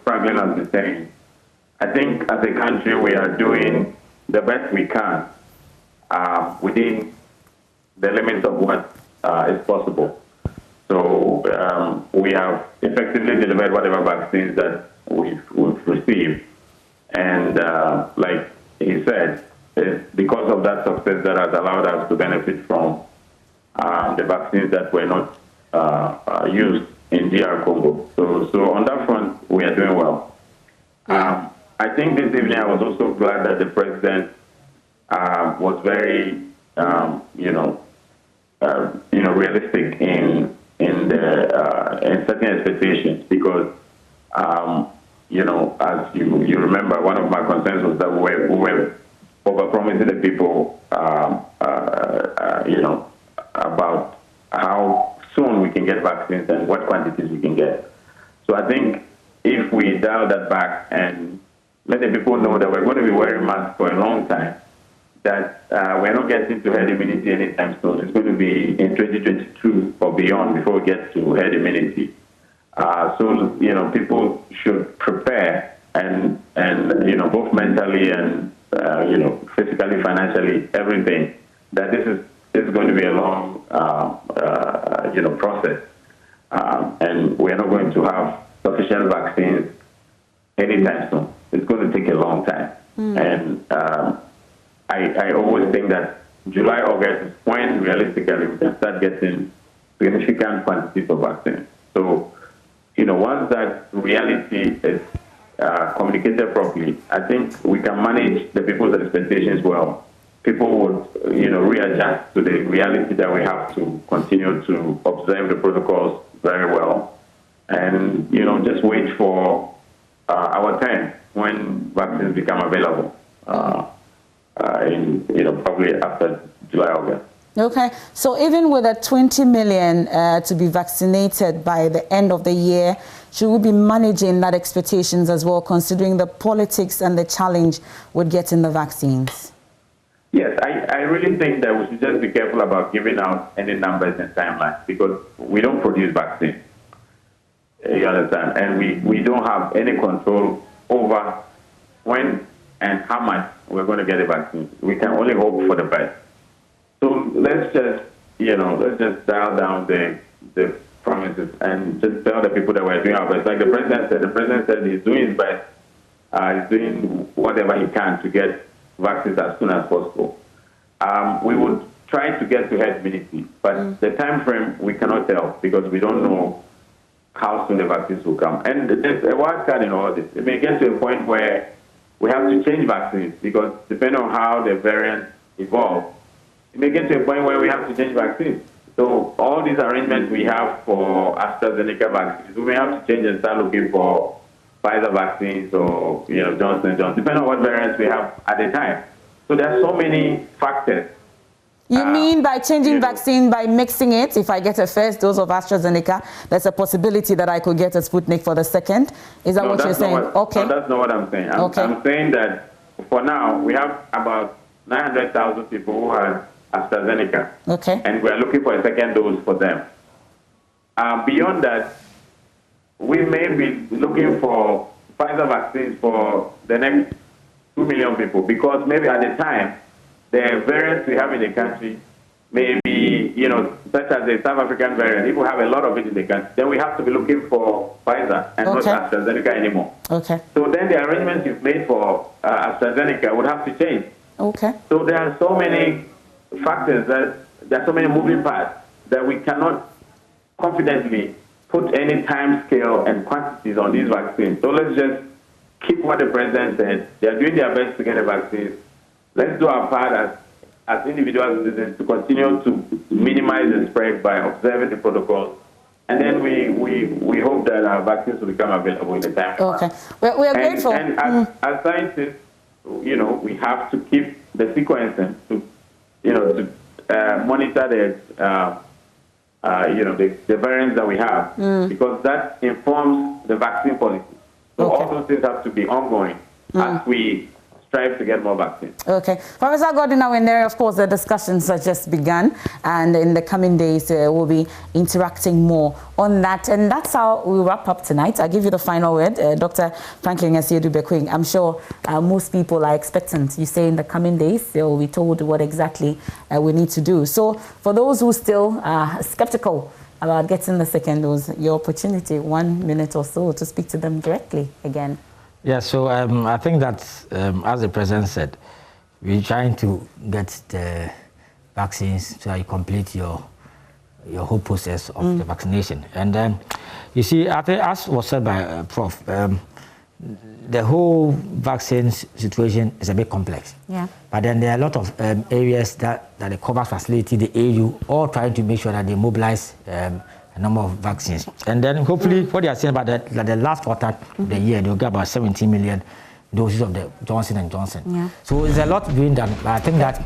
Franklin has been saying, I think as a country we are doing the best we can within the limits of what is possible. So we have effectively delivered whatever vaccines that we've received. And like he said, it's because of that success that has allowed us to benefit from the vaccines that were not used DR Congo. So on that front, we are doing well. I think this evening I was also glad that the president was very, realistic in setting expectations, because as you remember, one of my concerns was that we were over-promising the people, about how soon we can get vaccines and what quantities we can get. So I think if we dial that back and let the people know that we're going to be wearing masks for a long time, that we're not getting to herd immunity anytime soon. It's going to be in 2022 or beyond before we get to herd immunity. So people should prepare and both mentally and physically, financially, everything. That this is going to be a long process, and we're not going to have sufficient vaccines anytime soon. It's going to take a long time, and I always think that July, August is when realistically we can start getting significant quantities of vaccines. So, once that reality is communicated properly, I think we can manage the people's expectations well. People would, readjust to the reality that we have to continue to observe the protocols very well, and just wait for our turn when vaccines become available. Probably after July, August. Okay, so even with a 20 million to be vaccinated by the end of the year, should we be managing that expectations as well, considering the politics and the challenge with getting the vaccines? Yes, I really think that we should just be careful about giving out any numbers and timelines, because we don't produce vaccines. You understand? And we don't have any control over when and how much we're going to get a vaccine. We can only hope for the best. So let's just dial down the promises and just tell the people that we're doing our best. Like the president said he's doing his best. He's doing whatever he can to get vaccines as soon as possible. We would try to get to herd immunity, but the time frame we cannot tell, because we don't know how soon the vaccines will come. And there's a wild card in all this. It may get to a point where we have to change vaccines, because depending on how the variants evolve, it may get to a point where we have to change vaccines. So all these arrangements we have for AstraZeneca vaccines, we may have to change and start looking for Pfizer vaccines or Johnson & Johnson, depending on what variants we have at the time. So there are so many factors. You mean by changing vaccine, by mixing it? If I get a first dose of AstraZeneca, there's a possibility that I could get a Sputnik for the second? Is that what you're saying? Okay. No, that's not what I'm saying. I'm saying that for now, we have about 900,000 people who have AstraZeneca. Okay. And we're looking for a second dose for them. Beyond that, we may be looking for Pfizer vaccines for the next 2 million people, because maybe at the time, the variants we have in the country may be, such as the South African variant. If we have a lot of it in the country, then we have to be looking for Pfizer and not AstraZeneca anymore. Okay. So then the arrangements you've made for AstraZeneca would have to change. Okay. So there are so many factors, there are so many moving parts that we cannot confidently put any time scale and quantities on these vaccines. So let's just keep what the president said. They are doing their best to get a vaccine. Let's do our part as individual citizens to continue to minimize the spread by observing the protocols. And then we hope that our vaccines will become available in the time. Okay. We are grateful. And as scientists, we have to keep the sequencing to monitor the variants that we have, because that informs the vaccine policy. So all those things have to be ongoing as we strive to get more vaccines. Okay. Professor Godina, of course, the discussions have just begun, and in the coming days, we'll be interacting more on that. And that's how we wrap up tonight. I'll give you the final word, Dr. Franklin Asiedu-Bekwing. I'm sure most people are expectant. You say in the coming days, they'll be told what exactly we need to do. So for those who still are skeptical about getting the second dose, your opportunity, 1 minute or so, to speak to them directly again. Yeah, so I think that, as the president said, we're trying to get the vaccines so you complete your your whole process of the vaccination. And you see, I think, as was said by Prof, the whole vaccine situation is a bit complex. Yeah. But then there are a lot of areas that the COVAX facility, the AU, all trying to make sure that they mobilize a number of vaccines. And then hopefully, what they are saying about the last quarter of the year, they'll get about 17 million doses of the Johnson & Johnson. Yeah. So there's a lot being done, but I think that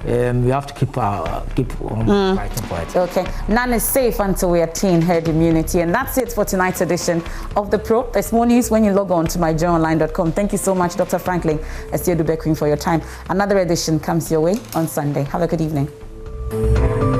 we have to keep on fighting for it. Okay, none is safe until we attain herd immunity. And that's it for tonight's edition of The Probe. There's more news when you log on to myjoyonline.com. Thank you so much, Dr. Franklin Estiedu-Bekwin, for your time. Another edition comes your way on Sunday. Have a good evening.